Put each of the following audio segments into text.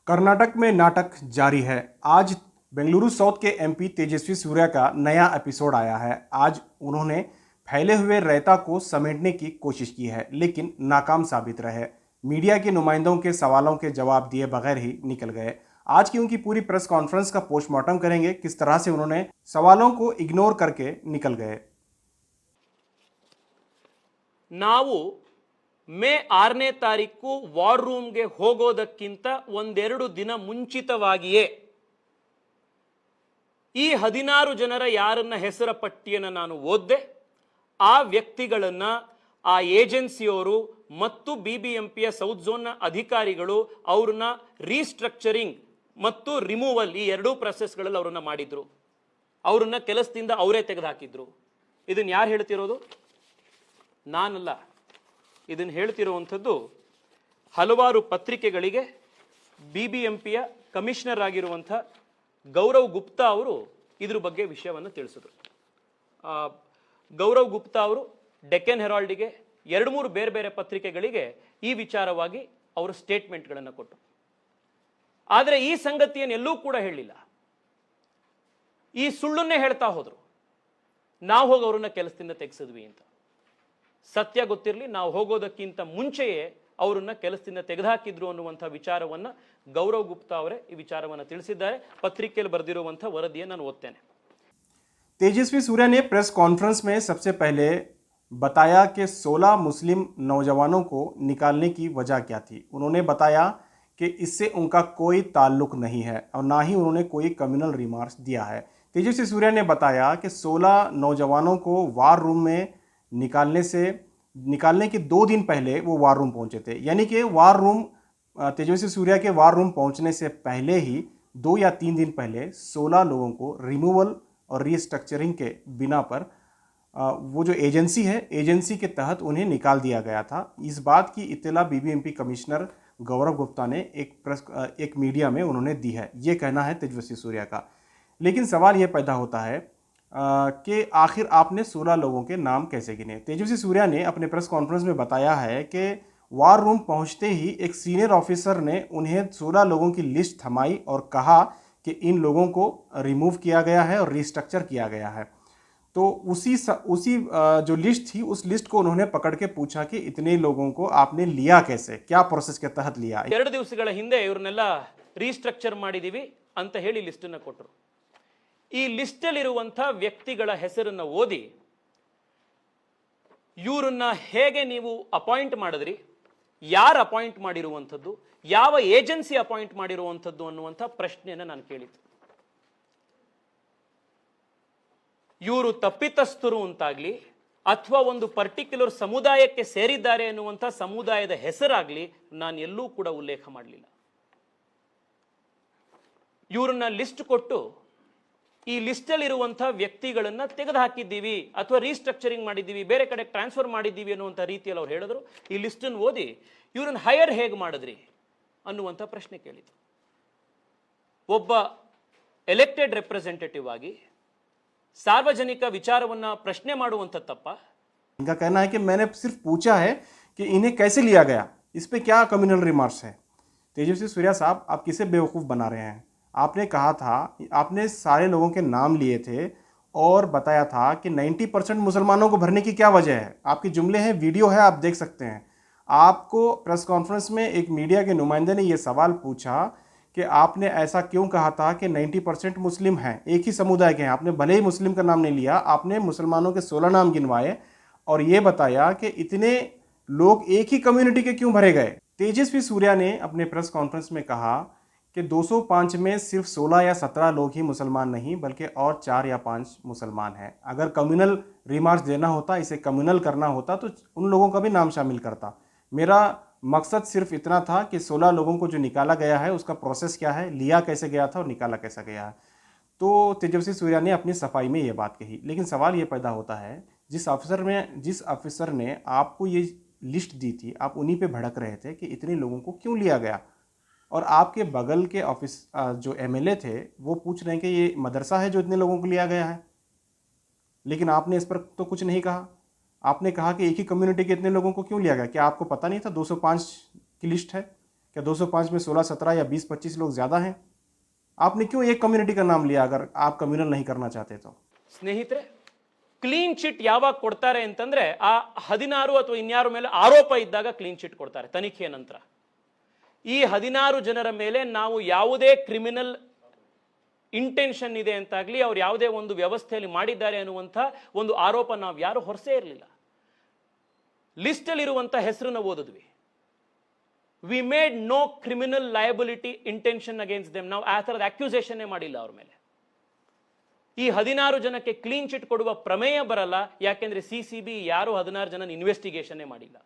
कर्नाटक में नाटक जारी है। आज बेंगलुरु साउथ के एमपी तेजस्वी सूर्या का नया एपिसोड आया है। आज उन्होंने फैले हुए रायता को समेटने की कोशिश की है, लेकिन नाकाम साबित रहे। मीडिया के नुमाइंदों के सवालों के जवाब दिए बगैर ही निकल गए। आज की उनकी पूरी प्रेस कॉन्फ्रेंस का पोस्टमार्टम करेंगे, किस तरह से उन्होंने सवालों को इग्नोर करके निकल गए। ನಾವು ಮೇ 6ನೇ ತಾರೀಕು ವಾರ್ ರೂಮ್ಗೆ ಹೋಗೋದಕ್ಕಿಂತ ಒಂದೆರಡು ದಿನ ಮುಂಚಿತವಾಗಿಯೇ ಈ 16 ಜನರ ಯಾರನ್ನ ಹೆಸರ ಪಟ್ಟಿಯನ್ನು ನಾನು ಓದ್ದೆ, ಆ ವ್ಯಕ್ತಿಗಳನ್ನು ಆ ಏಜೆನ್ಸಿಯವರು ಮತ್ತು ಬಿಬಿಎಂಪಿಯ ಸೌತ್ ಝೋನ್ನ ಅಧಿಕಾರಿಗಳು ಅವ್ರನ್ನ ರೀಸ್ಟ್ರಕ್ಚರಿಂಗ್ ಮತ್ತು ರಿಮೂವಲ್ ಈ ಎರಡೂ ಪ್ರೊಸೆಸ್ಗಳಲ್ಲಿ ಅವರನ್ನ ಮಾಡಿದ್ರು. ಅವರನ್ನ ಕೆಲಸದಿಂದ ಅವರೇ ತೆಗೆದುಹಾಕಿದ್ರು. ಇದನ್ನು ಯಾರು ಹೇಳ್ತಿರೋದು? ನಾನಲ್ಲ. ಇದನ್ನು ಹೇಳ್ತಿರುವಂಥದ್ದು ಹಲವಾರು ಪತ್ರಿಕೆಗಳಿಗೆ ಬಿಬಿಎಂಪಿಯ ಕಮಿಷನರ್ ಆಗಿರುವಂಥ ಗೌರವ್ ಗುಪ್ತಾ ಅವರು ಇದ್ರ ಬಗ್ಗೆ ವಿಷಯವನ್ನು ತಿಳಿಸಿದ್ರು. ಗೌರವ್ ಗುಪ್ತಾ ಅವರು ಡೆಕ್ಕನ್ ಹೆರಾಲ್ಡಿಗೆ 2-3 ಬೇರೆ ಬೇರೆ ಪತ್ರಿಕೆಗಳಿಗೆ ಈ ವಿಚಾರವಾಗಿ ಅವರು ಸ್ಟೇಟ್ಮೆಂಟ್ಗಳನ್ನು ಕೊಟ್ಟರು. ಆದರೆ ಈ ಸಂಗತಿಯನ್ನು ಎಲ್ಲೂ ಕೂಡ ಹೇಳಿಲ್ಲ. ಈ ಸುಳ್ಳನ್ನೇ ಹೇಳ್ತಾ ಹೋದರು. ನಾವು ಹೋಗಿ ಅವರನ್ನ ಕೆಲಸದಿಂದ ತೆಗೆಸಿದ್ವಿ ಅಂತ. ಸತ್ಯ ಗೊತ್ತಿರಲಿ, ನಾವು ಹೋಗೋದಕ್ಕಿಂತ ಮುಂಚೆಯೇ ಅವರನ್ನ ಕೆಲಸದಿಂದ ತೆಗೆದುಹಾಕಿದ್ರು ಅನ್ನುವಂಥ ವಿಚಾರವನ್ನು ಗೌರವ್ ಗುಪ್ತಾ ಅವರೇ ಈ ವಿಚಾರವನ್ನು ತಿಳಿಸಿದ್ದಾರೆ. ಪತ್ರಿಕೆಯಲ್ಲಿ ಬರೆದಿರುವಂಥ ವರದಿಯನ್ನು ನಾನು ಓದ್ತೇನೆ. तेजस्वी सूर्या ने प्रेस कॉन्फ्रेंस में सबसे पहले बताया कि 16 मुस्लिम नौजवानों को निकालने की वजह क्या थी। उन्होंने बताया कि इससे उनका कोई ताल्लुक नहीं है और ना ही उन्होंने कोई कम्युनल रिमार्क्स दिया है। तेजस्वी सूर्या ने बताया कि 16 नौजवानों को वार रूम में निकालने के 2 दिन पहले वो वार रूम पहुंचे थे। यानी कि वार रूम तेजस्वी सूर्या के वार रूम पहुंचने से पहले ही 2 या 3 दिन पहले 16 लोगों को रिमूवल और रीस्ट्रक्चरिंग के बिना पर वो जो एजेंसी है, एजेंसी के तहत उन्हें निकाल दिया गया था। इस बात की इत्तला बीबीएमपी कमिश्नर गौरव गुप्ता ने एक मीडिया में उन्होंने दी है। ये कहना है तेजस्वी सूर्या का। लेकिन सवाल ये पैदा होता है कि आखिर आपने 16 लोगों के नाम कैसे गिने। तेजस्वी सूर्या ने अपने प्रेस कॉन्फ्रेंस में बताया है कि वार रूम पहुंचते ही एक सीनियर ऑफिसर ने उन्हें 16 लोगों की लिस्ट थमाई और कहा कि इन लोगों को रिमूव किया गया है और रिस्ट्रक्चर किया गया है। तो उसी जो लिस्ट थी, उस लिस्ट को उन्होंने पकड़ के पूछा कि इतने लोगों को आपने लिया कैसे, क्या प्रोसेस के तहत लिया। 2 ದಿವಸಗಳ ಹಿಂದೆ ಇವ್ರನ್ನೆಲ್ಲ ರೀಸ್ಟ್ರಕ್ಚರ್ ಮಾಡಿದೀವಿ ಅಂತ ಹೇಳಿ ಲಿಸ್ಟ್ ಅನ್ನು ಕೊಟ್ಟರು. ಈ ಲಿಸ್ಟ್ ಅಲ್ಲಿರುವಂಥ ವ್ಯಕ್ತಿಗಳ ಹೆಸರನ್ನು ಓದಿ ಇವರನ್ನ ಹೇಗೆ ನೀವು ಅಪಾಯಿಂಟ್ ಮಾಡಿದ್ರಿ, ಯಾರು ಅಪಾಯಿಂಟ್ ಮಾಡಿರುವಂಥದ್ದು, ಯಾವ ಏಜೆನ್ಸಿ ಅಪಾಯಿಂಟ್ ಮಾಡಿರುವಂಥದ್ದು ಅನ್ನುವಂಥ ಪ್ರಶ್ನೆಯನ್ನು ನಾನು ಕೇಳಿದ್ದು. ಇವರು ತಪ್ಪಿತಸ್ಥರು ಅಂತಾಗ್ಲಿ ಅಥವಾ ಒಂದು ಪರ್ಟಿಕ್ಯುಲರ್ ಸಮುದಾಯಕ್ಕೆ ಸೇರಿದ್ದಾರೆ ಅನ್ನುವಂಥ ಸಮುದಾಯದ ಹೆಸರಾಗ್ಲಿ ನಾನು ಎಲ್ಲೂ ಕೂಡ ಉಲ್ಲೇಖ ಮಾಡಲಿಲ್ಲ. ಇವರನ್ನ ಲಿಸ್ಟ್ ಕೊಟ್ಟು ಈ ಲಿಸ್ಟಲ್ಲಿರುವಂಥ ವ್ಯಕ್ತಿಗಳನ್ನ ತೆಗೆದುಹಾಕಿದ್ದೀವಿ ಅಥವಾ ರೀಸ್ಟ್ರಕ್ಚರಿಂಗ್ ಮಾಡಿದ್ದೀವಿ, ಬೇರೆ ಕಡೆ ಟ್ರಾನ್ಸ್ಫರ್ ಮಾಡಿದ್ದೀವಿ ಅನ್ನುವಂಥ ರೀತಿಯಲ್ಲಿ ಅವ್ರು ಹೇಳಿದ್ರು. ಈ ಲಿಸ್ಟನ್ನು ಓದಿ ಇವ್ರನ್ನ ಹೈಯರ್ ಹೇಗೆ ಮಾಡಿದ್ರಿ ಅನ್ನುವಂಥ ಪ್ರಶ್ನೆ ಕೇಳಿದ್ರು. ಒಬ್ಬ ಎಲೆಕ್ಟೆಡ್ ರೆಪ್ರೆಸೆಂಟೇಟಿವ್ ಆಗಿ ಸಾರ್ವಜನಿಕ ವಿಚಾರವನ್ನ ಪ್ರಶ್ನೆ ಮಾಡುವಂಥ ತಪ್ಪ? इनका कहना है कि मैंने सिर्फ पूछा है कि इन्हें कैसे लिया गया, इस पे क्या कम्युनल रिमार्क्स है। तेजस्वी सूर्या साहब, आप किसे बेवकूफ़ बना रहे हैं? आपने कहा था, आपने सारे लोगों के नाम लिए थे और बताया था कि 90% मुसलमानों को भरने की क्या वजह है। आपके जुमले हैं, वीडियो है, आप देख सकते हैं। आपको प्रेस कॉन्फ्रेंस में एक मीडिया के नुमाइंदे ने यह सवाल पूछा कि आपने ऐसा क्यों कहा था कि 90% मुस्लिम हैं, एक ही समुदाय के हैं। आपने भले ही मुस्लिम का नाम नहीं लिया, आपने मुसलमानों के 16 नाम गिनवाए और ये बताया कि इतने लोग एक ही कम्युनिटी के क्यों भरे गए। तेजस्वी सूर्या ने अपने प्रेस कॉन्फ्रेंस में कहा कि 205 में सिर्फ 16 या 17 लोग ही मुसलमान नहीं, बल्कि और 4 या 5 मुसलमान हैं। अगर कम्युनल रिमार्क्स देना होता, इसे कम्युनल करना होता तो उन लोगों का भी नाम शामिल करता। मेरा मकसद सिर्फ इतना था कि 16 लोगों को जो निकाला गया है उसका प्रोसेस क्या है, लिया कैसे गया था और निकाला कैसा गया है। तो तेजस्वी सूर्या ने अपनी सफाई में ये बात कही। लेकिन सवाल ये पैदा होता है, जिस ऑफिसर ने आपको ये लिस्ट दी थी, आप उन्हीं पे भड़क रहे थे कि इतने लोगों को क्यों लिया गया। और आपके बगल के ऑफिस जो एमएलए थे वो पूछ रहे हैं कि ये मदरसा है जो इतने लोगों को लिया गया है। लेकिन आपने इस पर तो कुछ नहीं कहा। आपने कहा कि एक ही कम्युनिटी के इतने लोगों को क्यों लिया गया। क्या आपको पता नहीं था 205 की लिस्ट है? क्या 205 में 16, 17 या 20, 25 लोग ज़्यादा हैं? आपने क्यों एक कम्युनिटी का नाम लिया अगर आप कम्युनल नहीं करना चाहते तो? ಸ್ನೇಹಿತರೆ, ಕ್ಲೀನ್ ಚಿಟ್ ಯಾವಾಗ ಕೊಡ್ತಾರೆ ಅಂತಂದ್ರೆ ಆ 16 ಅಥವಾ ಇನ್ಯಾರ ಮೇಲೆ ಆರೋಪ ಇದ್ದಾಗ ಕ್ಲೀನ್ ಚಿಟ್ ಕೊಡ್ತಾರೆ ತನಿಖೆಯ ನಂತರ. ಈ 16 ಜನರ ಮೇಲೆ ನಾವು ಯಾವುದೇ ಕ್ರಿಮಿನಲ್ ಇಂಟೆನ್ಷನ್ ಇದೆ ಅಂತಾಗ್ಲಿ, ಅವ್ರು ಯಾವುದೇ ಒಂದು ವ್ಯವಸ್ಥೆಯಲ್ಲಿ ಮಾಡಿದ್ದಾರೆ ಅನ್ನುವಂಥ ಒಂದು ಆರೋಪ ನಾವು ಯಾರು ಹೊರಸೇ ಇರಲಿಲ್ಲ. ಲಿಸ್ಟಲ್ಲಿರುವಂಥ ಹೆಸರನ್ನ ಓದಿದ್ವಿ. We made no criminal liability intention against them. ನಾವು ಆ ಥರದ ಅಕ್ಯೂಸೇಷನ್ನೇ ಮಾಡಿಲ್ಲ ಅವ್ರ ಮೇಲೆ. ಈ 16 ಜನಕ್ಕೆ ಕ್ಲೀನ್ ಚಿಟ್ ಕೊಡುವ ಪ್ರಮೇಯ ಬರಲ್ಲ, ಯಾಕೆಂದ್ರೆ ಸಿಸಿಬಿ ಯಾರು 16 ಜನ ಇನ್ವೆಸ್ಟಿಗೇಷನ್ನೇ ಮಾಡಿಲ್ಲ.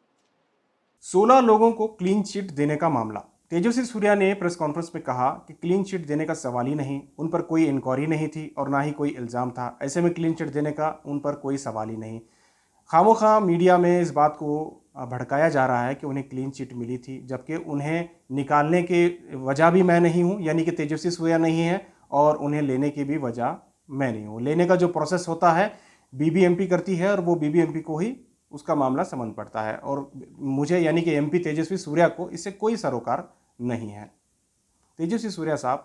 16 लोगों को क्लीन चिट देने का मामला। तेजस्वी सूर्या ने प्रेस कॉन्फ्रेंस में कहा कि क्लीन चिट देने का सवाल ही नहीं, उन पर कोई इंक्वायरी नहीं थी और ना ही कोई इल्ज़ाम था, ऐसे में क्लीन चिट देने का उन पर कोई सवाल ही नहीं। खामोखा मीडिया में इस बात को भड़काया जा रहा है कि उन्हें क्लीन चिट मिली थी, जबकि उन्हें निकालने की वजह भी मैं नहीं हूँ, यानी कि तेजस्वी सूर्या नहीं है, और उन्हें लेने की भी वजह मैं नहीं हूँ। लेने का जो प्रोसेस होता है बीबीएमपी करती है और वो बीबीएमपी को ही उसका मामला समझ पड़ता है, और मुझे यानी कि एमपी तेजस्वी सूर्या को इससे कोई सरोकार नहीं है। तेजस्वी सूर्या साहब,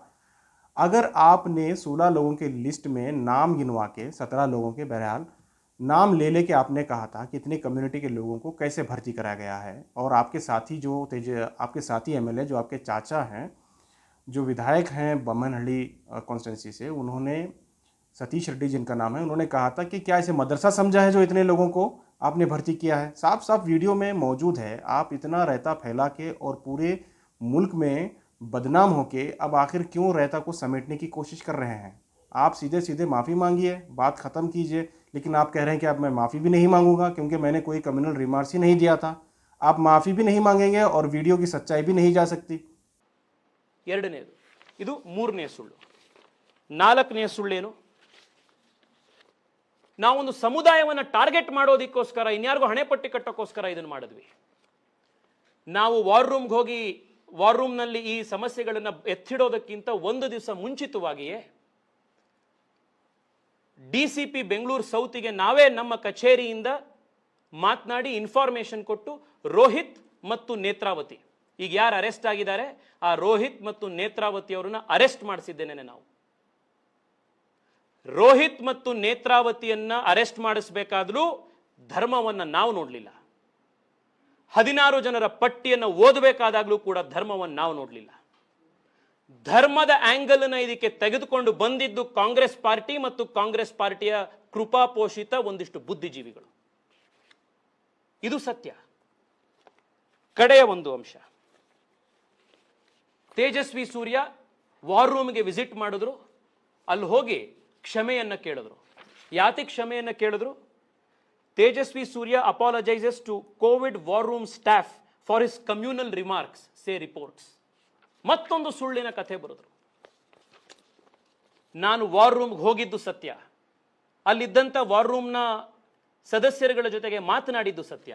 अगर आपने 16 लोगों के लिस्ट में नाम गिनवा के 17 लोगों के बहरहाल नाम ले लेके आपने कहा था कि इतनी कम्युनिटी के लोगों को कैसे भर्ती कराया गया है, और आपके साथी जो आपके साथी एमएलए जो आपके चाचा हैं, जो विधायक हैं बमनहल्ली कॉन्स्टिट्यूंसी से, उन्होंने सतीश रेड्डी जिनका नाम है, उन्होंने कहा था कि क्या इसे मदरसा समझा है जो इतने लोगों को आपने भर्ती किया है। साफ साफ वीडियो में मौजूद है। आप इतना रहता फैला के और पूरे मुल्क में बदनाम होके अब आखिर क्यों रहता को समेटने की कोशिश कर रहे हैं? आप सीधे सीधे माफ़ी मांगिए, बात ख़त्म कीजिए। लेकिन आप कह रहे हैं कि अब मैं माफ़ी भी नहीं मांगूंगा क्योंकि मैंने कोई कम्युनल रिमार्क्स ही नहीं दिया था। आप माफ़ी भी नहीं मांगेंगे और वीडियो की सच्चाई भी नहीं जा सकती। ಎರಡನೇದು ಇದು, ಮೂರನೇ ಸುಳ್ಳು. ನಾಲ್ಕನೇ ಸುಳ್ಳೇನು? ನಾವೊಂದು ಸಮುದಾಯವನ್ನು ಟಾರ್ಗೆಟ್ ಮಾಡೋದಕ್ಕೋಸ್ಕರ, ಇನ್ಯಾರಿಗೂ ಹಣೆಪಟ್ಟಿ ಕಟ್ಟೋಕ್ಕೋಸ್ಕರ ಇದನ್ನು ಮಾಡಿದ್ವಿ. ನಾವು ವಾರ್ ರೂಮ್ಗೆ ಹೋಗಿ ವಾರ್ ರೂಮ್ನಲ್ಲಿ ಈ ಸಮಸ್ಯೆಗಳನ್ನು ಎತ್ತಿಡೋದಕ್ಕಿಂತ ಒಂದು ದಿವಸ ಮುಂಚಿತವಾಗಿಯೇ ಡಿಸಿಪಿ ಬೆಂಗಳೂರು ಸೌತಿಗೆ ನಾವೇ ನಮ್ಮ ಕಚೇರಿಯಿಂದ ಮಾತನಾಡಿ ಇನ್ಫಾರ್ಮೇಶನ್ ಕೊಟ್ಟು ರೋಹಿತ್ ಮತ್ತು ನೇತ್ರಾವತಿ, ಈಗ ಯಾರು ಅರೆಸ್ಟ್ ಆಗಿದ್ದಾರೆ ಆ ರೋಹಿತ್ ಮತ್ತು ನೇತ್ರಾವತಿ ಅವರನ್ನ ಅರೆಸ್ಟ್ ಮಾಡಿಸಿದ್ದೇನೆ ನಾವು. ರೋಹಿತ್ ಮತ್ತು ನೇತ್ರಾವತಿಯನ್ನ ಅರೆಸ್ಟ್ ಮಾಡಿಸಬೇಕಾದ್ರೂ ಧರ್ಮವನ್ನ ನಾವು ನೋಡಲಿಲ್ಲ. 16 ಜನರ ಪಟ್ಟಿಯನ್ನು ಓದಬೇಕಾದಾಗಲೂ ಕೂಡ ಧರ್ಮವನ್ನು ನಾವು ನೋಡಲಿಲ್ಲ. ಧರ್ಮದ ಆಂಗಲ್ ಅನ್ನ ಇದಕ್ಕೆ ತೆಗೆದುಕೊಂಡು ಬಂದಿದ್ದು ಕಾಂಗ್ರೆಸ್ ಪಾರ್ಟಿ ಮತ್ತು ಕಾಂಗ್ರೆಸ್ ಪಾರ್ಟಿಯ ಕೃಪಾಪೋಷಿತ ಒಂದಿಷ್ಟು ಬುದ್ಧಿಜೀವಿಗಳು. ಇದು ಸತ್ಯ. ಕಡೆಯ ಒಂದು ಅಂಶ, ತೇಜಸ್ವಿ ಸೂರ್ಯ ವಾರ್ ರೂಮ್ಗೆ ವಿಸಿಟ್ ಮಾಡಿದ್ರು. ಅಲ್ಲಿ ಹೋಗಿ ಕ್ಷಮೆಯನ್ನ ಕೇಳಿದ್ರು. ಯಾತಿ ಕ್ಷಮೆಯನ್ನ ಕೇಳಿದ್ರು? Tejasvi Surya apologises to covid war room staff for his communal remarks, say reports. ಮತ್ತೊಂದು ಸುಳ್ಳಿನ ಕಥೆ ಬರೆದ್ರು. ನಾನು ವಾರ್ ರೂಮ್ಗೆ ಹೋಗಿದ್ದು ಸತ್ಯ, ಅಲ್ಲಿದ್ದಂಥ ವಾರ್ ರೂಮ್ನ ಸದಸ್ಯರುಗಳ ಜೊತೆಗೆ ಮಾತನಾಡಿದ್ದು ಸತ್ಯ.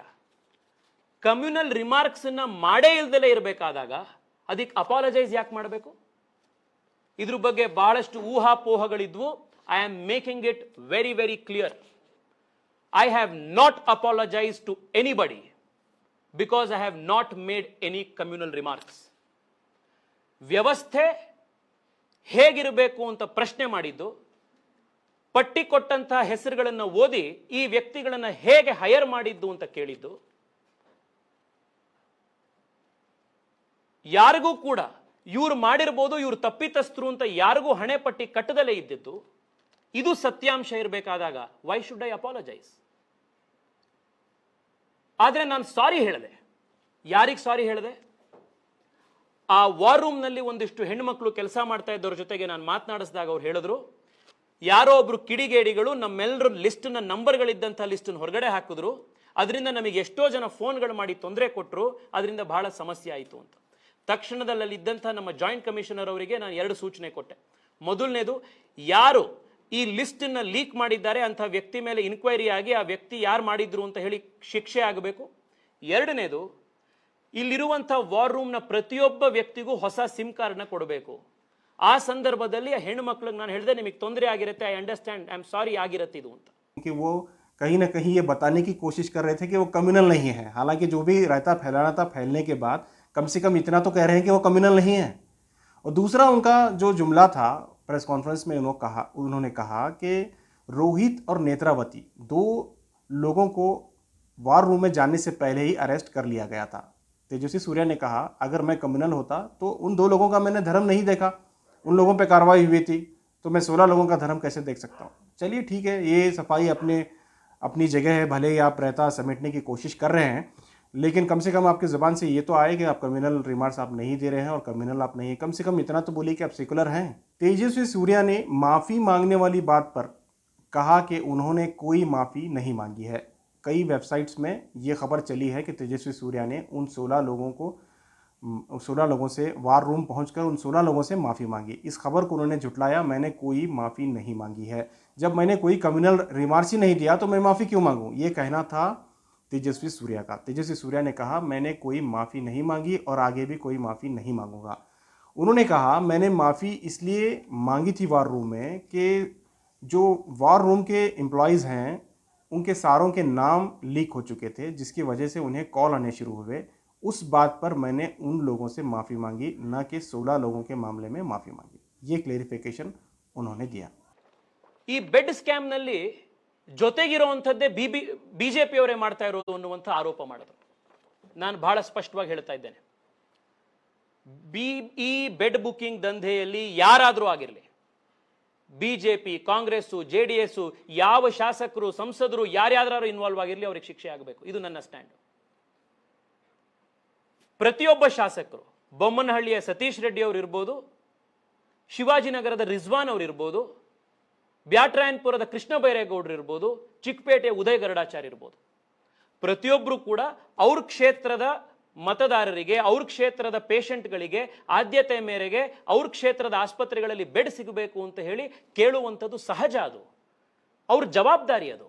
ಕಮ್ಯುನಲ್ ರಿಮಾರ್ಕ್ಸ್ ಅನ್ನ ಮಾಡೇ ಇಲ್ದಲೇ ಇರಬೇಕಾದಾಗ ಅದಕ್ಕೆ ಅಪಾಲಜೈಸ್ ಯಾಕೆ ಮಾಡಬೇಕು? ಇದ್ರ ಬಗ್ಗೆ ಬಹಳಷ್ಟು ಊಹಾಪೋಹಗಳಿದ್ವು. I am making it very very clear. I have not apologise to anybody because I have not made any communal remarks. ವ್ಯವಸ್ಥೆ ಹೇಗಿರಬೇಕು ಅಂತ ಪ್ರಶ್ನೆ ಮಾಡಿದ್ದು, ಪಟ್ಟಿ ಕೊಟ್ಟಂತಹ ಹೆಸರುಗಳನ್ನು ಓದಿ ಈ ವ್ಯಕ್ತಿಗಳನ್ನು ಹೇಗೆ ಹೈರ್ ಮಾಡಿದ್ದು ಅಂತ ಕೇಳಿದ್ದು, ಯಾರಿಗೂ ಕೂಡ ಇವ್ರು ಮಾಡಿರ್ಬೋದು, ಇವ್ರು ತಪ್ಪಿತಸ್ಥರು ಅಂತ ಯಾರಿಗೂ ಹಣೆ ಪಟ್ಟಿ ಕಟ್ಟದಲ್ಲೇ ಇದ್ದಿದ್ದು. ಇದು ಸತ್ಯಾಂಶ ಇರಬೇಕಾದಾಗ ವೈ ಶುಡ್ ಐ ಅಪಾಲಜೈಸ್? ಆದ್ರೆ ನಾನು ಸಾರಿ ಹೇಳಿದೆ. ಯಾರಿಗೆ ಸಾರಿ ಹೇಳಿದೆ? ಆ ವಾರ್ ರೂಮ್ನಲ್ಲಿ ಒಂದಿಷ್ಟು ಹೆಣ್ಮಕ್ಳು ಕೆಲಸ ಮಾಡ್ತಾ ಇದ್ದವ್ರ ಜೊತೆಗೆ ನಾನು ಮಾತನಾಡಿಸಿದಾಗ ಅವ್ರು ಹೇಳಿದ್ರು, ಯಾರೋ ಒಬ್ರು ಕಿಡಿಗೇಡಿಗಳು ನಮ್ಮೆಲ್ಲರ ಲಿಸ್ಟ್ನ ನಂಬರ್ಗಳಿದ್ದಂಥ ಲಿಸ್ಟನ್ನು ಹೊರಗಡೆ ಹಾಕಿದ್ರು, ಅದರಿಂದ ನಮಗೆ ಎಷ್ಟೋ ಜನ ಫೋನ್ಗಳು ಮಾಡಿ ತೊಂದರೆ ಕೊಟ್ಟರು, ಅದರಿಂದ ಬಹಳ ಸಮಸ್ಯೆ ಆಯಿತು ಅಂತ. ತಕ್ಷಣದಲ್ಲಿ ಇದ್ದಂಥ ನಮ್ಮ ಜಾಯಿಂಟ್ ಕಮಿಷನರ್ ಅವರಿಗೆ ನಾನು 2 ಸೂಚನೆ ಕೊಟ್ಟೆ. ಮೊದಲನೇದು, ಯಾರು ಈ ಲಿಸ್ಟನ್ನು ಲೀಕ್ ಮಾಡಿದ್ದಾರೆ ಅಂಥ ವ್ಯಕ್ತಿ ಮೇಲೆ ಇನ್ಕ್ವೈರಿ ಆಗಿ ಆ ವ್ಯಕ್ತಿ ಯಾರು ಮಾಡಿದ್ರು ಅಂತ ಹೇಳಿ ಶಿಕ್ಷೆ ಆಗಬೇಕು. ಎರಡನೇದು, ಇಲ್ಲಿರುವಂಥ ವಾರ್ ರೂಮ್ನ ಪ್ರತಿಯೊಬ್ಬ ವ್ಯಕ್ತಿಗೂ ಹೊಸ ಸಿಮ್ ಕಾರ್ಡ್ನ ಕೊಡಬೇಕು. ಆ ಸಂದರ್ಭದಲ್ಲಿ ಆ ಹೆಣ್ಣು ಮಕ್ಕಳಿಗೆ ನಾನು ಹೇಳಿದೆ, ನಿಮಗೆ ತೊಂದರೆ ಆಗಿರುತ್ತೆ, I understand, I am sorry ಆಗಿರುತ್ತೆ ಇದು ಅಂತ. कि वो कहीं ना कहीं ये बताने की कोशिश कर रहे थे कि वो कम्युनल नहीं है। हालांकि जो भी रहता फैलाना था, फैलने के बाद कम से कम इतना तो कह रहे हैं कि वो कम्युनल नहीं है। और दूसरा उनका जो जुमला था प्रेस कॉन्फ्रेंस में, उन्होंने कहा कि रोहित और नेत्रावती 2 लोगों को वार रूम में जाने से पहले ही अरेस्ट कर लिया गया था। तेजस्वी सूर्या ने कहा अगर मैं कम्युनल होता तो उन 2 लोगों का मैंने धर्म नहीं देखा, उन लोगों पे कार्रवाई हुई थी, तो मैं 16 लोगों का धर्म कैसे देख सकता हूँ। चलिए ठीक है, ये सफाई अपनी जगह है, भले ही आप रहता समेटने की कोशिश कर रहे हैं, लेकिन कम से कम आपकी ज़ुबान से ये तो आए कि आप कम्युनल रिमार्क्स आप नहीं दे रहे हैं और कम्युनल आप नहीं है। कम से कम इतना तो बोलिए कि आप सेकुलर हैं। तेजस्वी सूर्या ने माफ़ी मांगने वाली बात पर कहा कि उन्होंने कोई माफ़ी नहीं मांगी है। कई वेबसाइट्स में ये खबर चली है कि तेजस्वी सूर्या ने उन 16 लोगों से वार रूम पहुंचकर उन 16 लोगों से माफ़ी मांगी। इस खबर को उन्होंने झुटलाया, मैंने कोई माफ़ी नहीं मांगी है। जब मैंने कोई कम्युनल रिमार्क्स ही नहीं दिया तो मैं माफ़ी क्यों मांगूं, ये कहना था तेजस्वी सूर्या का। तेजस्वी सूर्या ने कहा मैंने कोई माफ़ी नहीं मांगी और आगे भी कोई माफ़ी नहीं मांगूंगा। उन्होंने कहा मैंने माफ़ी इसलिए मांगी थी वार रूम में कि जो वार रूम के एम्प्लॉयज़ हैं उनके सारों के नाम लीक हो चुके थे, जिसकी वजह से उन्हें कॉल आने शुरू हुए। उस बात पर मैंने उन लोगों से माफ़ी मांगी, न कि 16 लोगों के मामले में माफ़ी मांगी। ये क्लेरिफिकेशन उन्होंने दिया। ಈ ಬೆಡ್ ಸ್ಕ್ಯಾಮ್ನಲ್ಲಿ ಜೊತೆಗಿರುವಂಥದ್ದೇ ಬಿಜೆಪಿಯವರೇ ಮಾಡ್ತಾ ಇರೋದು ಅನ್ನುವಂಥ ಆರೋಪ ಮಾಡಿದ್ರು. ನಾನು ಬಹಳ ಸ್ಪಷ್ಟವಾಗಿ ಹೇಳ್ತಾ ಇದ್ದೇನೆ, ಈ ಬೆಡ್ ಬುಕಿಂಗ್ ದಂಧೆಯಲ್ಲಿ ಯಾರಾದರೂ ಆಗಿರಲಿ, ಬಿಜೆಪಿ, ಕಾಂಗ್ರೆಸ್, ಜೆಡಿಎಸ್, ಯಾವ ಶಾಸಕರು, ಸಂಸದರು ಯಾರ್ಯಾರು ಇನ್ವಾಲ್ವ್ ಆಗಿರಲಿ ಅವರಿಗೆ ಶಿಕ್ಷೆ ಆಗಬೇಕು. ಇದು ನನ್ನ ಸ್ಟ್ಯಾಂಡ್. ಪ್ರತಿಯೊಬ್ಬ ಶಾಸಕರು, ಬೊಮ್ಮನಹಳ್ಳಿಯ ಸತೀಶ್ ರೆಡ್ಡಿ ಅವರು ಇರ್ಬೋದು, ಶಿವಾಜಿನಗರದ ರಿಜ್ವಾನ್ ಅವರು ಇರ್ಬೋದು, ಬ್ಯಾಟ್ರಾಯನ್ಪುರದ ಕೃಷ್ಣ ಬೈರೇಗೌಡರು ಇರ್ಬೋದು, ಚಿಕ್ಕಪೇಟೆಯ ಉದಯ್ ಗರುಡಾಚಾರ್ಯ ಇರ್ಬೋದು, ಪ್ರತಿಯೊಬ್ಬರು ಕೂಡ ಅವ್ರ ಕ್ಷೇತ್ರದ ಮತದಾರರಿಗೆ, ಅವ್ರ ಕ್ಷೇತ್ರದ ಪೇಷಂಟ್ಗಳಿಗೆ ಆದ್ಯತೆ ಮೇರೆಗೆ ಅವ್ರ ಕ್ಷೇತ್ರದ ಆಸ್ಪತ್ರೆಗಳಲ್ಲಿ ಬೆಡ್ ಸಿಗಬೇಕು ಅಂತ ಹೇಳಿ ಕೇಳುವಂಥದ್ದು ಸಹಜ, ಅದು ಅವ್ರ ಜವಾಬ್ದಾರಿ. ಅದು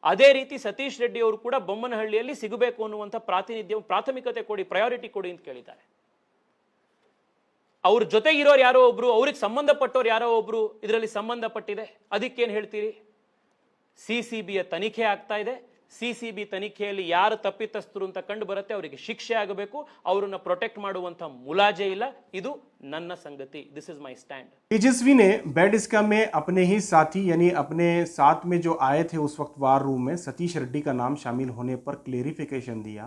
ಅದೇ ರೀತಿ ಸತೀಶ್ ರೆಡ್ಡಿ ಅವರು ಕೂಡ ಬೊಮ್ಮನಹಳ್ಳಿಯಲ್ಲಿ ಸಿಗಬೇಕು ಅನ್ನುವಂಥ ಪ್ರಾಥಮಿಕತೆ ಕೊಡಿ, ಪ್ರಯಾರಿಟಿ ಕೊಡಿ ಅಂತ ಕೇಳಿದ್ದಾರೆ. ಅವ್ರ ಜೊತೆಗಿರೋರು ಯಾರೋ ಒಬ್ರು, ಅವ್ರಿಗೆ ಸಂಬಂಧಪಟ್ಟವ್ರು ಯಾರೋ ಒಬ್ರು ಇದರಲ್ಲಿ ಸಂಬಂಧಪಟ್ಟಿದೆ, ಅದಕ್ಕೇನು ಹೇಳ್ತೀರಿ? ಸಿಸಿಬಿಯ ತನಿಖೆ ಆಗ್ತಾ ಇದೆ. ಸಿಸಿಬಿ ತನಿಖೆಯಲ್ಲಿ ಯಾರು ತಪ್ಪಿತಸ್ಥರು ಅಂತ ಕಂಡು ಬರುತ್ತೆ ಅವರಿಗೆ ಶಿಕ್ಷೆ ಆಗಬೇಕು. ಅವರನ್ನ ಪ್ರೊಟೆಕ್ಟ್ ಮಾಡುವಂತ ಮುಲಾಜೆ ಇಲ್ಲ. ಇದು ನನ್ನ ಸಂಗತಿ. This is my stand. Tejasvi ने बेड स्कैम में अपने ही साथी यानी अपने साथ में जो आए थे उस वक्त वार रूम में सतीश रेड्डी का नाम शामिल होने पर क्लेरिफिकेशन दिया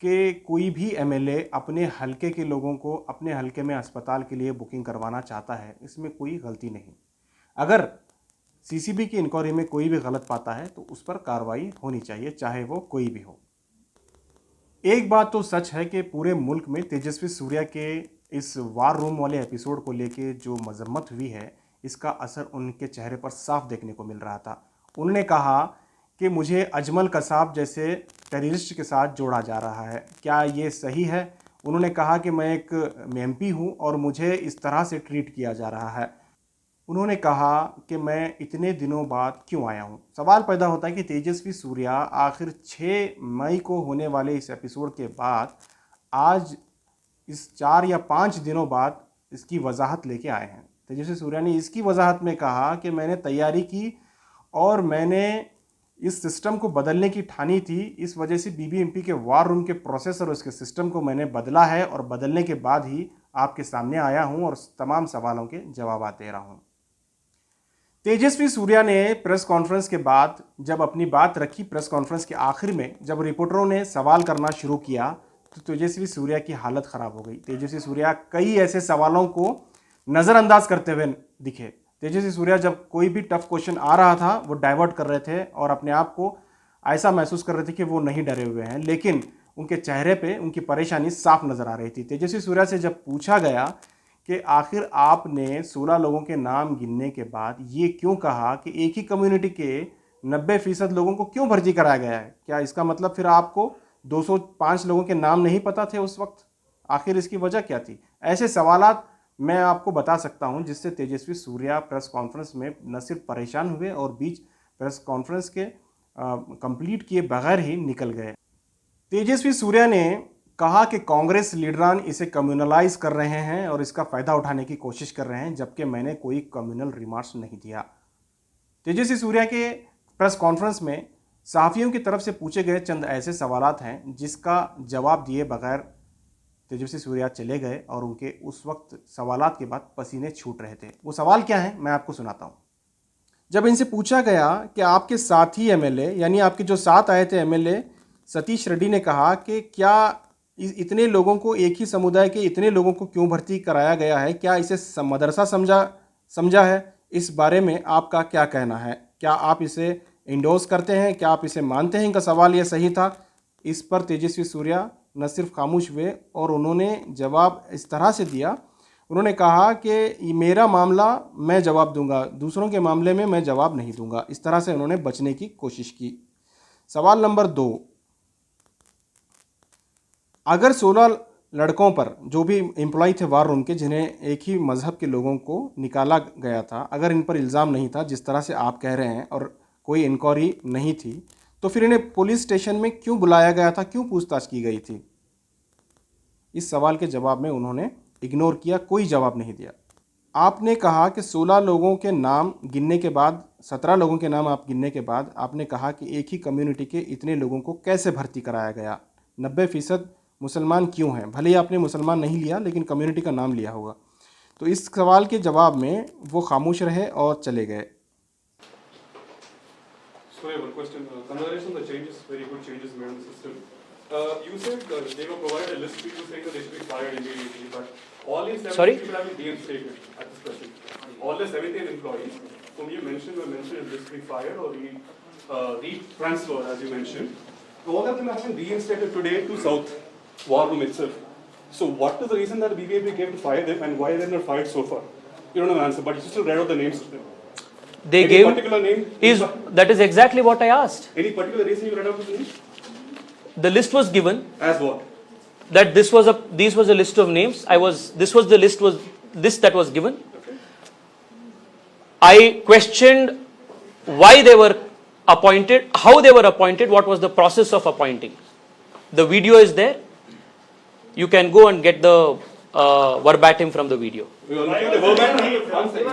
कि कोई भी एमएलए अपने हलके के लोगों को अपने हलके में अस्पताल के लिए बुकिंग करवाना चाहता है, इसमें कोई गलती नहीं। अगर सीसीबी की इंक्वायरी में कोई भी गलत पाता है तो उस पर कार्रवाई होनी चाहिए, चाहे वो कोई भी हो। एक बात तो सच है कि पूरे मुल्क में तेजस्वी सूर्या के इस वार रूम वाले एपिसोड को लेके जो मजम्मत हुई है, इसका असर उनके चेहरे पर साफ देखने को मिल रहा था। उन्होंने कहा कि मुझे अजमल कसाब जैसे टेररिस्ट के साथ जोड़ा जा रहा है, क्या ये सही है? उन्होंने कहा कि मैं एक एमपी हूँ और मुझे इस तरह से ट्रीट किया जा रहा है। उन्होंने कहा कि मैं इतने दिनों बाद क्यों आया हूँ। सवाल पैदा होता है कि तेजस्वी सूर्या आखिर 6 मई को होने वाले इस एपिसोड के बाद आज इस 4 या 5 दिनों बाद इसकी वजाहत लेके आए हैं। तेजस्वी सूर्या ने इसकी वजाहत में कहा कि मैंने तैयारी की और मैंने इस सिस्टम को बदलने की ठानी थी, इस वजह से बीबीएमपी के वार रूम के प्रोसेस और उसके सिस्टम को मैंने बदला है और बदलने के बाद ही आपके सामने आया हूँ और तमाम सवालों के जवाब दे रहा हूँ। तेजस्वी सूर्या ने प्रेस कॉन्फ्रेंस के बाद जब अपनी बात रखी, प्रेस कॉन्फ्रेंस के आखिर में जब रिपोर्टरों ने सवाल करना शुरू किया तो तेजस्वी सूर्या की हालत ख़राब हो गई। तेजस्वी सूर्या कई ऐसे सवालों को नज़रअंदाज करते हुए दिखे। तेजस्वी सूर्या जब कोई भी टफ क्वेश्चन आ रहा था वो डाइवर्ट कर रहे थे और अपने आप को ऐसा महसूस कर रहे थे कि वो नहीं डरे हुए हैं, लेकिन उनके चेहरे पे उनकी परेशानी साफ नज़र आ रही थी। तेजस्वी सूर्या से जब पूछा गया कि आखिर आपने 16 लोगों के नाम गिनने के बाद ये क्यों कहा कि एक ही कम्युनिटी के 90% लोगों को क्यों भर्ती कराया गया है, क्या इसका मतलब फिर आपको 205 लोगों के नाम नहीं पता थे उस वक्त? आखिर इसकी वजह क्या थी? ऐसे सवालात मैं आपको बता सकता हूं जिससे तेजस्वी सूर्या प्रेस कॉन्फ्रेंस में न सिर्फ परेशान हुए और बीच प्रेस कॉन्फ्रेंस के कंप्लीट किए बगैर ही निकल गए। तेजस्वी सूर्या ने कहा कि कांग्रेस लीडरान इसे कम्युनलाइज कर रहे हैं और इसका फ़ायदा उठाने की कोशिश कर रहे हैं, जबकि मैंने कोई कम्युनल रिमार्क्स नहीं दिया। तेजस्वी सूर्या के प्रेस कॉन्फ्रेंस में सहाफ़ियों की तरफ से पूछे गए चंद ऐसे सवालात हैं जिसका जवाब दिए बगैर तेजस्वी सूर्या चले गए और उनके उस वक्त सवालात के बाद पसीने छूट रहे थे। वो सवाल क्या है मैं आपको सुनाता हूँ। जब इनसे पूछा गया कि आपके साथी एमएलए यानी आपके जो साथ आए थे एमएलए सतीश रेड्डी ने कहा कि क्या इतने लोगों को, एक ही समुदाय के इतने लोगों को क्यों भर्ती कराया गया है, क्या इसे मदरसा समझा है, इस बारे में आपका क्या कहना है? क्या आप इसे इंडोर्स करते हैं? क्या आप इसे मानते हैं? इनका सवाल यह सही था। इस पर तेजस्वी सूर्या न सिर्फ खामोश हुए और उन्होंने जवाब इस तरह से दिया, उन्होंने कहा कि मेरा मामला मैं जवाब दूंगा, दूसरों के मामले में मैं जवाब नहीं दूंगा। इस तरह से उन्होंने बचने की कोशिश की। सवाल नंबर 2, अगर 16 लड़कों पर, जो भी एम्प्लॉय थे वार रूम के, जिन्हें एक ही मज़हब के लोगों को निकाला गया था, अगर इन पर इल्ज़ाम नहीं था जिस तरह से आप कह रहे हैं और कोई इंक्वायरी नहीं थी, तो फिर इन्हें पुलिस स्टेशन में क्यों बुलाया गया था, क्यों पूछताछ की गई थी? इस सवाल के जवाब में उन्होंने इग्नोर किया, कोई जवाब नहीं दिया। आपने कहा कि 16 लोगों के नाम गिनने के बाद, 17 लोगों के नाम आप गिनने के बाद आपने कहा कि एक ही कम्युनिटी के इतने लोगों को कैसे भर्ती कराया गया? 90% मुसलमान क्यों हैं? भले ही आपने मुसलमान नहीं लिया लेकिन कम्युनिटी का नाम लिया होगा। तो इस सवाल के जवाब में वो खामोश रहे और चले गए। So I have one question. Consideration the changes, very good changes made in the system. You said they were provided a list of people saying that they should be fired immediately, but all these 17 people have been reinstated at this present. All the 17 employees whom you mentioned were mentioned in list to be fired or re-transferred, as you mentioned. All of them have been reinstated today to South War Room itself. So what is the reason that the BBAP gave to fire them and why they are not fired so far? You don't have an answer, but you still read out the names of them. They Any gave particular name? that is exactly what I asked. Any particular reason you read out the names? The list was given. As what? That this was a list of names. This was the list that was given. Okay. I questioned why they were appointed, how they were appointed, what was the process of appointing. The video is there. You can go and get the verbatim from the video. We are looking at the verbatim. One second.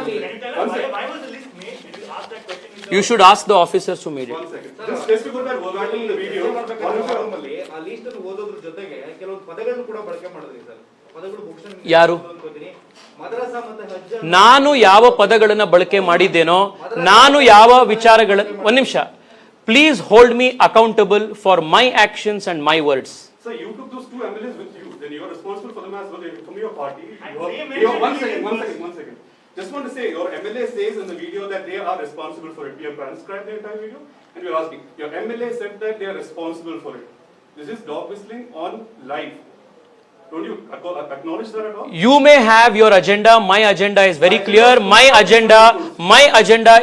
One second. Why was the list made? Did you ask that question? You should ask the officers who made it. One second. Just to put that verbatim in the video. ಆ list ಅನ್ನು ಓದೋದ್ರ ಜೊತೆಗೆ ಕೆಲವು ಪದಗಳನ್ನು ಕೂಡ ಬಳಕೆ ಮಾಡಿದ್ರಿ sir. ಪದಗಳು ಬಹುಶಃ ಯಾರು? ಮದ್ರಸಾ ಮತ್ತೆ ಹಜ್ ನಾನು ಯಾವ ಪದಗಳನ್ನ ಬಳಕೆ ಮಾಡಿದ್ದೇನೋ, ನಾನು ಯಾವ ವಿಚಾರಗಳನ್ನು, ಒಂದು ನಿಮಿಷ, please hold me accountable for my actions and my words. Sir, you took those two MLAs with you. Then you are responsible for them as well. They from your party. One second. Just want to say, your MLA says in the video that they are responsible for it. We have transcribed the entire video and we are asking. Your MLA said that they are responsible for it. This is dog whistling on live. Don't you acknowledge that at all? You may have your agenda. My agenda is very clear. My agenda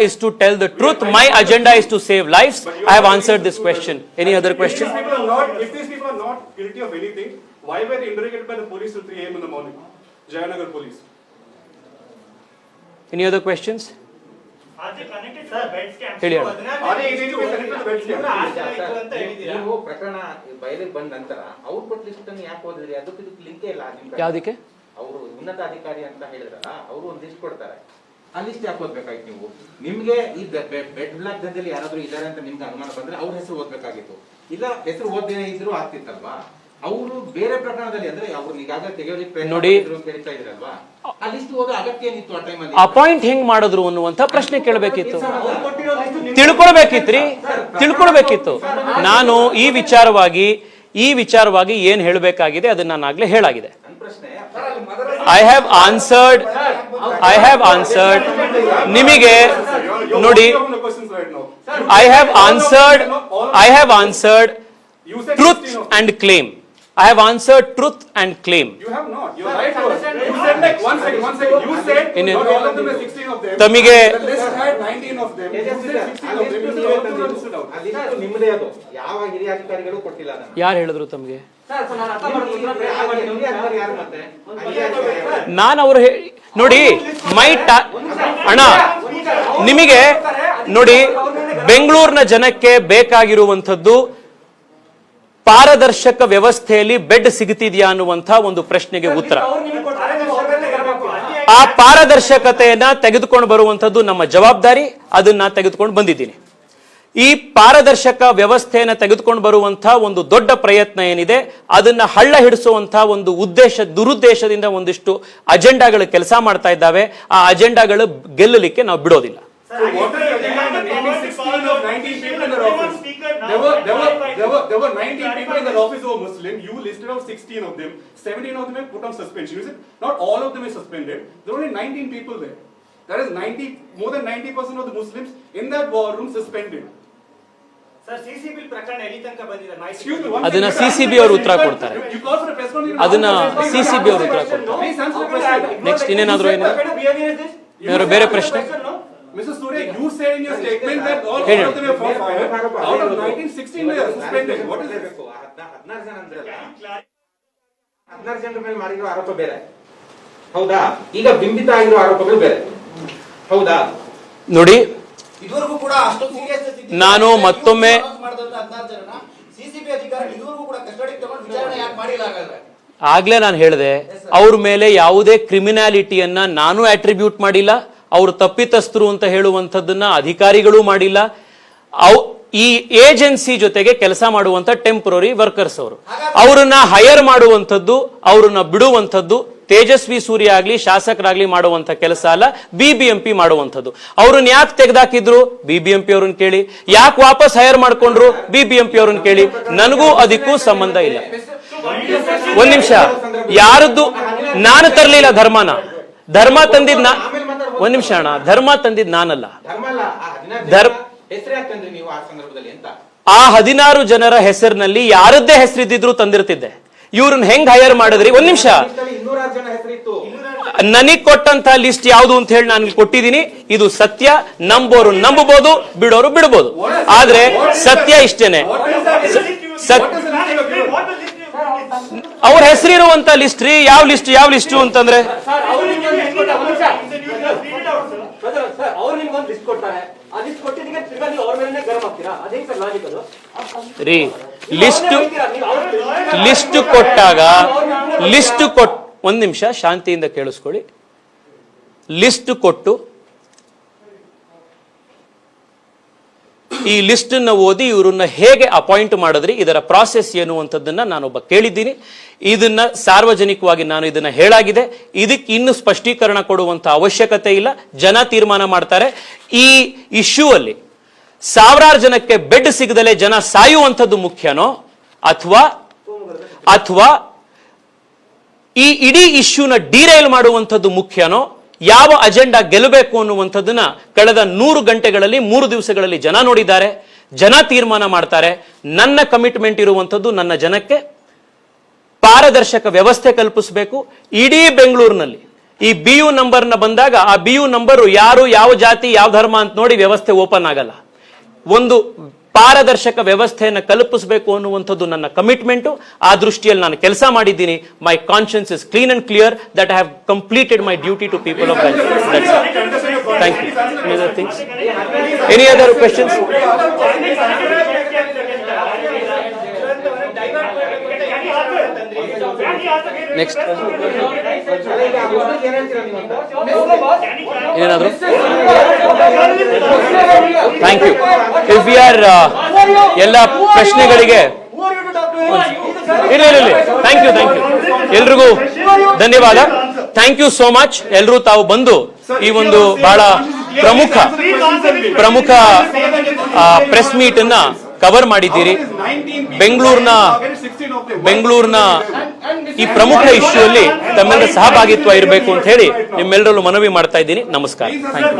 is to tell the truth. My agenda is to save lives. I have answered this question. Any other question? If these people are not guilty of anything, why were they interrogated by the police till 3 a.m. in the morning? Jayanagar police. Any other questions? ಆದ್ರೆ connected to bed scam. ಹೇಳಿ. ಅದೇ ಇದೇನು connected to bed scam? ಅಂತ ಹೇಳಿದ್ದೀರಾ. ನೀವು ಪ್ರಕರಣ ಬಯಲಿಗೆ ಬಂದ ನಂತರ ಔಟ್ಪುಟ್ ಲಿಸ್ಟ್ ಅನ್ನು ಯಾಕೆ ಓದಿದ್ರಿ? ಅದಕ್ಕೆ ಲಿಂಕೇ ಇಲ್ಲ. ಯಾವುದಕ್ಕೆ? ಅವರು ಉನ್ನತ ಅಧಿಕಾರಿ ಅಂತ ಹೇಳಿದ್ರಲ್ಲ, ಅವರು ಒಂದು ಲಿಸ್ಟ್ ಕೊಡ್ತಾರೆ. ಆ ಲಿಸ್ಟ್ ಯಾಕೆ ಓದ್ಬೇಕಾಗಿತ್ತು ನೀವು? ನಿಮ್ಗೆ ಈ ಬೆಡ್ ಬ್ಲಾಕ್ ದಂಧೆಯಲ್ಲಿ ಯಾರಾದ್ರೂ ಇದ್ದಾರೆ ಅಂತ ನಿಮ್ಗೆ ಅನುಮಾನ ಬಂದ್ರೆ ಅವ್ರ ಹೆಸರು ಓದ್ಬೇಕಾಗಿತ್ತು. ಇಲ್ಲ ಹೆಸರು ಓದ್ದೇನೆ ಇದ್ರು ಆಗ್ತಿತ್ತಲ್ವಾ? ಅವರು ಬೇರೆ ಪ್ರಕರಣದಲ್ಲಿ ಅಂದ್ರೆ ಅವ್ರು ಈಗಾಗಲೇ ತೆಗೆಯೋದಕ್ಕೆ ನೋಡಿ ಅಂತ ಹೇಳ್ತಾ ಇದ್ರಲ್ವಾ, ಆ ಲಿಸ್ಟ್ ಓದೋ ಅಗತ್ಯ ಏನಿತ್ತು ಆ ಟೈಮಲ್ಲಿ? ಅಪಾಯಿಂಟ್ ಹೆಂಗ್ ಮಾಡಿದ್ರು ಅನ್ನುವಂತ ಪ್ರಶ್ನೆ ಕೇಳಬೇಕಿತ್ತು, ತಿಳ್ಕೊಳ್ಬೇಕಿತ್ತು. ನಾನು ಈ ವಿಚಾರವಾಗಿ ಏನ್ ಹೇಳಬೇಕಾಗಿದೆ ಅದನ್ನ ನಾನು ಆಗ್ಲೇ ಹೇಳಾಗಿದೆ. ಐ ಹ್ಯಾವ್ ಆನ್ಸರ್ಡ್ ನಿಮಗೆ ನೋಡಿ. I have answered truth and claim. I have answered truth and claim. You have not. You are right. You said like one second. You said not all of them are 16 of them. ತಮಗೆ The list had 19 of them. You said 16 of them. You have to list it out. ಆ list ನಿಮ್ಮದೇ ಅದು. ಯಾವ ಹಿರಿಯ ಅಧಿಕಾರಿಗಳು ಕೊಟ್ಟಿಲ್ಲ ಅದನ್ನ. ಯಾರು ಹೇಳಿದ್ರು ತಮಗೆ? ಯಾರು ಮತ್ತೆ ನಾನು ಅವರು ನೋಡಿ ಅಣ್ಣ ನಿಮಗೆ ನೋಡಿ, ಬೆಂಗಳೂರಿನ ಜನಕ್ಕೆ ಬೇಕಾಗಿರುವಂಥದ್ದು ಪಾರದರ್ಶಕ ವ್ಯವಸ್ಥೆಯಲ್ಲಿ ಬೆಡ್ ಸಿಗುತ್ತಿದೆಯಾ ಅನ್ನುವಂಥ ಒಂದು ಪ್ರಶ್ನೆಗೆ ಉತ್ತರ. ಆ ಪಾರದರ್ಶಕತೆಯನ್ನ ತೆಗೆದುಕೊಂಡು ಬರುವಂಥದ್ದು ನಮ್ಮ ಜವಾಬ್ದಾರಿ. ಅದನ್ನ ತೆಗೆದುಕೊಂಡು ಬಂದಿದ್ದೀನಿ. ಈ ಪಾರದರ್ಶಕ ವ್ಯವಸ್ಥೆಯನ್ನು ತೆಗೆದುಕೊಂಡು ಬರುವಂತಹ ಒಂದು ದೊಡ್ಡ ಪ್ರಯತ್ನ ಏನಿದೆ ಅದನ್ನ ಹಳ್ಳ ಹಿಡಿಸುವಂತಹ ಒಂದು ದುರುದ್ದೇಶದಿಂದ ಒಂದಿಷ್ಟು ಅಜೆಂಡಾಗಳು ಕೆಲಸ ಮಾಡ್ತಾ ಇದ್ದಾವೆ. ಆ ಅಜೆಂಡಾಗಳು ಗೆಲ್ಲಲಿಕ್ಕೆ ನಾವು ಬಿಡೋದಿಲ್ಲ. So what is the agenda in naming 16 of 19 people in their office? There were 19 people in their office who were Muslim. You listed out 16 of them. 17 of them were put on suspension. You said not all of them are suspended. There were only 19 people there. That is more than 90% of the Muslims in that war room suspended. Sir, CCB ಪ್ರಕರಣ ಎಲ್ಲಿ ತನಕ ಬಂದಿದೆ? Excuse me, one ಅದನ್ನ second. CCB ಅವರು ಉತ್ತರ ಕೊಡ್ತಾರೆ. You call for a press conference. ಅದನ್ನ CCB ಅವರು ಉತ್ತರ ಕೊಡ್ತಾರೆ. Please answer the question. Next ಇನ್ನೇನಾದ್ರೂ ಏನು ಏನಾದ್ರು ಬೇರೆ ಪ್ರಶ್ನೆ? Mr. Surya, you said in your statement that all of them were for fire. Out of 1916 they are suspended. What is this? 16 ಜನ ಅಂದ್ರಲ್ಲ, 16 ಜನರ ಮೇಲೆ ಮಾಡಿರೋ ಆರೋಪ ಬೇರೆ, ಹೌದಾ? ಈಗ ಬಿಂಬಿತ ಆಗಿರೋ ಆರೋಪಗಳು ಬೇರೆ, ಹೌದಾ? ನೋಡಿ, ಇದುವರೆಗೂ ಕೂಡ ಅಷ್ಟೊಂದು ಸೀರಿಯಸ್ ನಾನು ಮತ್ತೊಮ್ಮೆ ಮಾಡಿದಂತ 16 ಜನ ಸಿಸಿಬಿ ಅಧಿಕಾರಿಗಳು ಇದುವರೆಗೂ ಕೂಡ ಕಸ್ಟಡಿಗೆ ತಗೊಂಡು ವಿಚಾರಣೆ ಯಾಕೆ ಮಾಡಿಲ್ಲ ಹಾಗಾದ್ರೆ? ಆಗ್ಲೇ ನಾನು ಹೇಳಿದೆ, ಅವ್ರ ಮೇಲೆ ಯಾವುದೇ ಕ್ರಿಮಿನಾಲಿಟಿಯನ್ನ ನಾನು ಅಟ್ರಿಬ್ಯೂಟ್ ಮಾಡಿಲ್ಲ. ಅವರು ತಪ್ಪಿತಸ್ಥರು ಅಂತ ಹೇಳುವಂಥದ್ದನ್ನ ಅಧಿಕಾರಿಗಳು ಮಾಡಿಲ್ಲ. ಈ ಏಜೆನ್ಸಿ ಜೊತೆಗೆ ಕೆಲಸ ಮಾಡುವಂತ ಟೆಂಪರರಿ ವರ್ಕರ್ಸ್ ಅವರನ್ನ ಹೈಯರ್ ಮಾಡುವಂಥದ್ದು, ಅವರನ್ನ ಬಿಡುವಂಥದ್ದು ತೇಜಸ್ವಿ ಸೂರ್ಯ ಆಗ್ಲಿ ಶಾಸಕರಾಗ್ಲಿ ಮಾಡುವಂತ ಕೆಲಸ ಅಲ್ಲ, ಬಿಬಿಎಂಪಿ ಮಾಡುವಂಥದ್ದು. ಅವ್ರನ್ನ ಯಾಕೆ ತೆಗೆದಾಕಿದ್ರು? ಬಿಬಿಎಂಪಿ ಅವ್ರನ್ನ ಕೇಳಿ. ಯಾಕೆ ವಾಪಸ್ ಹೈಯರ್ ಮಾಡ್ಕೊಂಡ್ರು? ಬಿಬಿಎಂಪಿ ಅವ್ರನ್ನ ಕೇಳಿ. ನನಗೂ ಅದಕ್ಕೂ ಸಂಬಂಧ ಇಲ್ಲ. ಒಂದ್ ನಿಮಿಷ, ಯಾರದ್ದು ನಾನು ತರಲಿಲ್ಲ ಧರ್ಮ ತಂದಿದ್ ಒಂದ್ ನಿಮಿಷ ಅಣ್ಣ, ಧರ್ಮ ತಂದಿದ್ ನಾನಲ್ಲ. ಆ 16 ಜನರ ಹೆಸರಿನಲ್ಲಿ ಯಾರದ್ದೇ ಹೆಸರಿದ್ದಿದ್ರು ತಂದಿರ್ತಿದ್ದೆ. ಇವ್ರನ್ನ ಹೆಂಗ್ ಹೈಯರ್ ಮಾಡಿದ್ರಿ? ಒಂದ್ ನಿಮಿಷ, ನನಗ್ ಕೊಟ್ಟಂತ ಲಿಸ್ಟ್ ಯಾವುದು ಅಂತ ಹೇಳಿ ನಾನು ಕೊಟ್ಟಿದ್ದೀನಿ. ಇದು ಸತ್ಯ. ನಂಬೋರು ನಂಬಬಹುದು, ಬಿಡೋರು ಬಿಡಬಹುದು. ಆದ್ರೆ ಸತ್ಯ ಇಷ್ಟೇನೆ. ಅವ್ರ ಹೆಸರಿರುವಂತ ಲಿಸ್ಟ್ ರೀ. ಯಾವ ಲಿಸ್ಟ್ ಅಂತಂದ್ರೆ ರೀ, ಲಿಸ್ಟ್ ಕೊಟ್ಟಾಗ ಒಂದ್ ನಿಮಿಷ ಶಾಂತಿಯಿಂದ ಕೇಳಿಸ್ಕೊಳ್ಳಿ. ಲಿಸ್ಟ್ ಕೊಟ್ಟು ಈ ಲಿಸ್ಟ್ ಅನ್ನ ಓದಿ ಇವರನ್ನ ಹೇಗೆ ಅಪಾಯಿಂಟ್ ಮಾಡಿದ್ರಿ, ಇದರ ಪ್ರಾಸೆಸ್ ಏನು ಅಂತದನ್ನ ನಾನೊಬ್ಬ ಕೇಳಿದ್ದೀನಿ. ಇದನ್ನ ಸಾರ್ವಜನಿಕವಾಗಿ ನಾನು ಇದನ್ನ ಹೇಳಾಗಿದೆ. ಇದಕ್ಕೆ ಇನ್ನು ಸ್ಪಷ್ಟೀಕರಣ ಕೊಡುವಂತ ಅವಶ್ಯಕತೆ ಇಲ್ಲ. ಜನ ತೀರ್ಮಾನ ಮಾಡ್ತಾರೆ. ಈ ಇಶ್ಯೂ ಅಲ್ಲಿ ಸಾವಿರಾರು ಜನಕ್ಕೆ ಬೆಡ್ ಸಿಗದಲೇ ಜನ ಸಾಯುವಂಥದ್ದು ಮುಖ್ಯನೋ ಅಥವಾ ಈ ಇಡೀ ಇಶ್ಯೂನ ಡಿರೈಲ್ ಮಾಡುವಂಥದ್ದು ಮುಖ್ಯನೋ, ಯಾವ ಅಜೆಂಡಾ ಗೆಲ್ಲಬೇಕು ಅನ್ನುವಂಥದ್ದನ್ನ ಕಳೆದ 100 ಗಂಟೆಗಳಲ್ಲಿ 3 ದಿವಸಗಳಲ್ಲಿ ಜನ ನೋಡಿದ್ದಾರೆ. ಜನ ತೀರ್ಮಾನ ಮಾಡ್ತಾರೆ. ನನ್ನ ಕಮಿಟ್ಮೆಂಟ್ ಇರುವಂಥದ್ದು ನನ್ನ ಜನಕ್ಕೆ ಪಾರದರ್ಶಕ ವ್ಯವಸ್ಥೆ ಕಲ್ಪಿಸಬೇಕು. ಇಡೀ ಬೆಂಗಳೂರಿನಲ್ಲಿ ಈ BU ನಂಬರ್ನ ಬಂದಾಗ ಆ BU ನಂಬರ್ ಯಾರು, ಯಾವ ಜಾತಿ, ಯಾವ ಧರ್ಮ ಅಂತ ನೋಡಿ ವ್ಯವಸ್ಥೆ ಓಪನ್ ಆಗಲ್ಲ. ಒಂದು ಪಾರದರ್ಶಕ ವ್ಯವಸ್ಥೆಯನ್ನು ಕಲ್ಪಿಸಬೇಕು ಅನ್ನುವಂಥದ್ದು ನನ್ನ ಕಮಿಟ್ಮೆಂಟ್. ಆ ದೃಷ್ಟಿಯಲ್ಲಿ ನಾನು ಕೆಲಸ ಮಾಡಿದ್ದೀನಿ. My conscience is clean and clear that I have completed my duty to people of Bengaluru. Thank you. Any other things? Any other questions? Next ಏನಾದ್ರು? Thank you. If we are ಎಲ್ಲ ಪ್ರಶ್ನೆಗಳಿಗೆ ಇಲ್ಲ. Thank you. ಎಲ್ರಿಗೂ ಧನ್ಯವಾದ. Thank you so much. ಎಲ್ರೂ ತಾವು ಬಂದು ಈ ಒಂದು ಬಹಳ ಪ್ರಮುಖ ಪ್ರೆಸ್ ಮೀಟ್ ಅನ್ನ ಕವರ್ ಮಾಡಿದ್ದೀರಿ. ಬೆಂಗಳೂರಿನ ಈ ಪ್ರಮುಖ ಇಶ್ಯೂ ಅಲ್ಲಿ ತಮ್ಮೆಲ್ಲರ ಸಹಭಾಗಿತ್ವ ಇರಬೇಕು ಅಂತ ಹೇಳಿ ನಿಮ್ಮೆಲ್ಲರಲ್ಲೂ ಮನವಿ ಮಾಡ್ತಾ ಇದ್ದೀನಿ. ನಮಸ್ಕಾರ. Thank you.